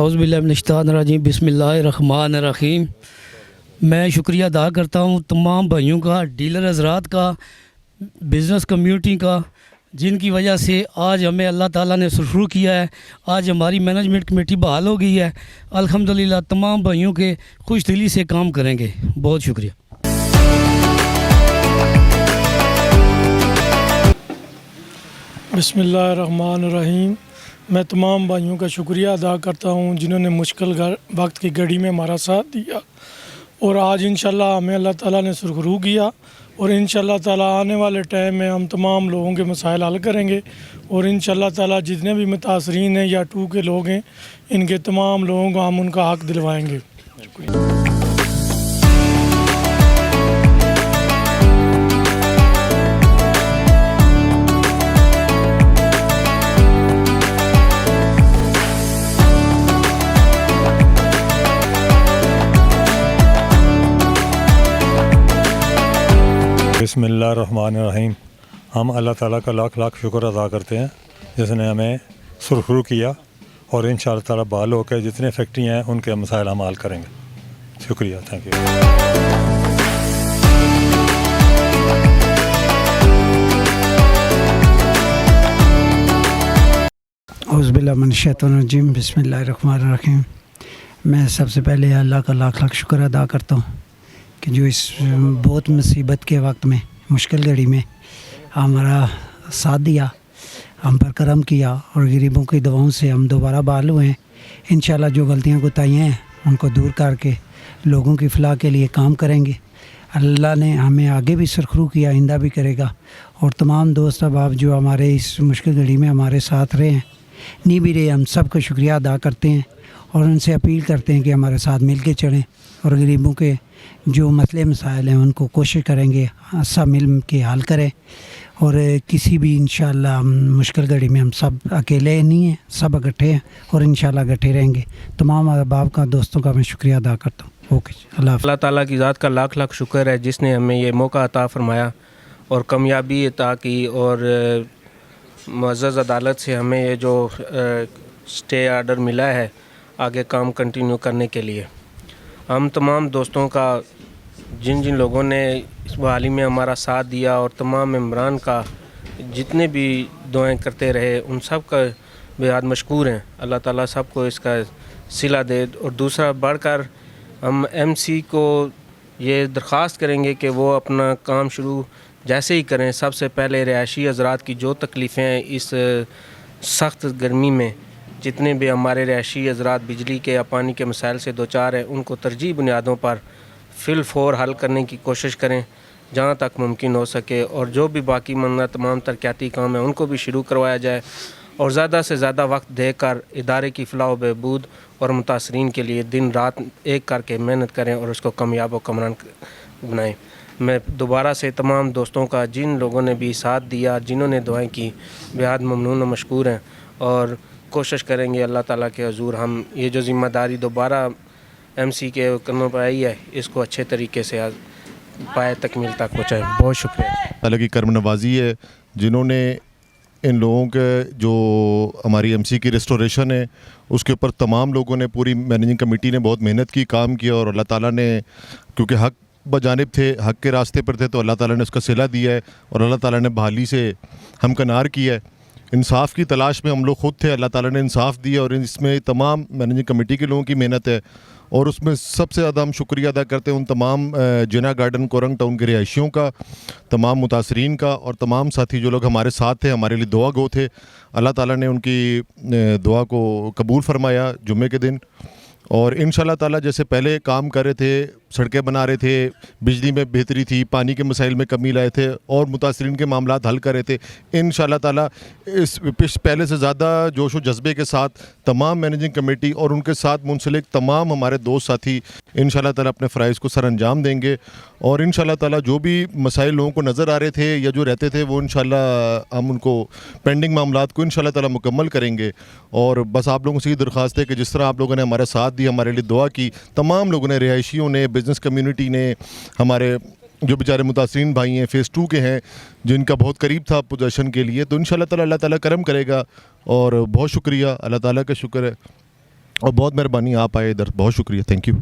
اعوذ باللہ من الشیطان الرجیم، بسم اللہ الرحمن الرحیم۔ میں شکریہ ادا کرتا ہوں تمام بھائیوں کا، ڈیلر حضرات کا، بزنس کمیونٹی کا، جن کی وجہ سے آج ہمیں اللہ تعالیٰ نے سرخرو کیا ہے۔ آج ہماری مینجمنٹ کمیٹی بحال ہو گئی ہے۔ الحمدللہ تمام بھائیوں کے خوش دلی سے کام کریں گے۔ بہت شکریہ۔ بسم اللہ الرحمن الرحیم۔ میں تمام بھائیوں کا شکریہ ادا کرتا ہوں جنہوں نے مشکل وقت کی گھڑی میں ہمارا ساتھ دیا، اور آج انشاءاللہ ہمیں اللہ تعالیٰ نے سرخرو کیا، اور انشاءاللہ تعالیٰ آنے والے ٹائم میں ہم تمام لوگوں کے مسائل حل کریں گے، اور انشاءاللہ تعالیٰ جتنے بھی متاثرین ہیں یا ٹو کے لوگ ہیں ان کے تمام لوگوں کو ہم ان کا حق دلوائیں گے۔ بسم اللہ الرحمن الرحیم۔ ہم اللہ تعالیٰ کا لاکھ لاکھ شکر ادا کرتے ہیں جس نے ہمیں سرخرو کیا، اور انشاءاللہ تعالیٰ بحال ہو کے جتنے فیکٹری ہیں ان کے مسائل ہم حل کریں گے۔ شکریہ، تھینک یو۔ اعوذ باللہ من الشیطان الرجیم، بسم اللہ الرحمن الرحیم۔ میں سب سے پہلے اللہ کا لاکھ لاکھ شکر ادا کرتا ہوں کہ جو اس بہت مصیبت کے وقت میں، مشکل گھڑی میں ہمارا ساتھ دیا، ہم پر کرم کیا، اور غریبوں کی دعاؤں سے ہم دوبارہ بحال ہوئے ہیں۔ انشاءاللہ جو غلطیاں کوتاہیاں ہیں ان کو دور کر کے لوگوں کی فلاح کے لیے کام کریں گے۔ اللہ نے ہمیں آگے بھی سرخرو کیا، آئندہ بھی کرے گا، اور تمام دوست احباب جو ہمارے اس مشکل گھڑی میں ہمارے ساتھ رہے ہیں، نہیں بھی رہے، ہم سب کا شکریہ ادا کرتے ہیں، اور ان سے اپیل کرتے ہیں کہ ہمارے ساتھ مل کے چلیں، اور غریبوں کے جو مسئلے مسائل ہیں ان کو کوشش کریں گے سب مل کے حل کریں، اور کسی بھی انشاءاللہ مشکل گھڑی میں ہم سب اکیلے نہیں ہیں، سب اکٹھے ہیں، اور انشاءاللہ اکٹھے رہیں گے۔ تمام احباب کا، دوستوں کا میں شکریہ ادا کرتا ہوں۔ اوکے، اللہ حافظ۔ اللہ تعالیٰ کی ذات کا لاکھ لاکھ شکر ہے جس نے ہمیں یہ موقع عطا فرمایا اور کامیابی عطا کی، اور معزز عدالت سے ہمیں یہ جو اسٹے آرڈر ملا ہے آگے کام کنٹینیو کرنے کے لیے۔ ہم تمام دوستوں کا، جن جن لوگوں نے اس بحالی میں ہمارا ساتھ دیا، اور تمام ممبران کا جتنے بھی دعائیں کرتے رہے، ان سب کا بے حد مشکور ہیں۔ اللہ تعالیٰ سب کو اس کا صلہ دے۔ اور دوسرا بڑھ کر ہم ایم سی کو یہ درخواست کریں گے کہ وہ اپنا کام شروع جیسے ہی کریں، سب سے پہلے رہائشی حضرات کی جو تکلیفیں ہیں اس سخت گرمی میں، جتنے بھی ہمارے رہائشی حضرات بجلی کے یا پانی کے مسائل سے دوچار ہیں، ان کو ترجیحی بنیادوں پر فی الفور حل کرنے کی کوشش کریں جہاں تک ممکن ہو سکے، اور جو بھی باقی ماندہ تمام ترقیاتی کام ہیں ان کو بھی شروع کروایا جائے، اور زیادہ سے زیادہ وقت دے کر ادارے کی فلاح و بہبود اور متاثرین کے لیے دن رات ایک کر کے محنت کریں، اور اس کو کامیاب و کامران بنائیں۔ میں دوبارہ سے تمام دوستوں کا، جن لوگوں نے بھی ساتھ دیا، جنہوں نے دعائیں کی، بے حد ممنون و مشکور ہیں، اور کوشش کریں گے اللہ تعالیٰ کے حضور ہم یہ جو ذمہ داری دوبارہ ایم سی کے کندھوں پر آئی ہے اس کو اچھے طریقے سے پائے تکمیل تک پہنچائیں۔ بہت شکریہ۔ اللہ کی کرم نوازی ہے جنہوں نے ان لوگوں کے جو ہماری ایم سی کی ریسٹوریشن ہے اس کے اوپر تمام لوگوں نے، پوری مینیجنگ کمیٹی نے بہت محنت کی، کام کیا، اور اللہ تعالیٰ نے کیونکہ حق بجانب تھے، حق کے راستے پر تھے، تو اللہ تعالیٰ نے اس کا صلہ دیا ہے، اور اللہ تعالیٰ نے بحالی سے ہمکنار کیا ہے۔ انصاف کی تلاش میں ہم لوگ خود تھے، اللہ تعالیٰ نے انصاف دیا، اور اس میں تمام مینیجنگ کمیٹی کے لوگوں کی محنت ہے، اور اس میں سب سے زیادہ ہم شکریہ ادا کرتے ہیں ان تمام جنا گارڈن کورنگ ٹاؤن کے رہائشیوں کا، تمام متاثرین کا، اور تمام ساتھی جو لوگ ہمارے ساتھ تھے، ہمارے لیے دعا گو تھے۔ اللہ تعالیٰ نے ان کی دعا کو قبول فرمایا جمعے کے دن، اور انشاءاللہ تعالیٰ جیسے پہلے کام کر رہے تھے، سڑکیں بنا رہے تھے، بجلی میں بہتری تھی، پانی کے مسائل میں کمی لائے تھے، اور متاثرین کے معاملات حل کر رہے تھے، انشاءاللہ تعالیٰ اس پہلے سے زیادہ جوش و جذبے کے ساتھ تمام مینیجنگ کمیٹی اور ان کے ساتھ منسلک تمام ہمارے دوست ساتھی انشاءاللہ تعالیٰ اپنے فرائض کو سر انجام دیں گے، اور انشاءاللہ تعالیٰ جو بھی مسائل لوگوں کو نظر آ رہے تھے یا جو رہتے تھے وہ انشاءاللہ ہم ان کو پینڈنگ معاملات کو انشاءاللہ تعالیٰ مکمل کریں گے۔ اور بس آپ لوگوں سے یہ درخواست ہے کہ جس طرح آپ لوگوں نے ہمارے ساتھ دی، ہمارے لیے دعا کی، تمام لوگوں نے، رہائشیوں نے، بزنس کمیونٹی نے، ہمارے جو بیچارے متاثرین بھائی ہیں فیز 2 کے ہیں جن کا بہت قریب تھا پوزیشن کے لیے، تو انشاءاللہ تعالیٰ اللہ تعالیٰ کرم کرے گا، اور بہت شکریہ، اللہ تعالیٰ کا شکر ہے۔ اور بہت مہربانی آپ آئے ادھر, بہت شکریہ, تھینک یو.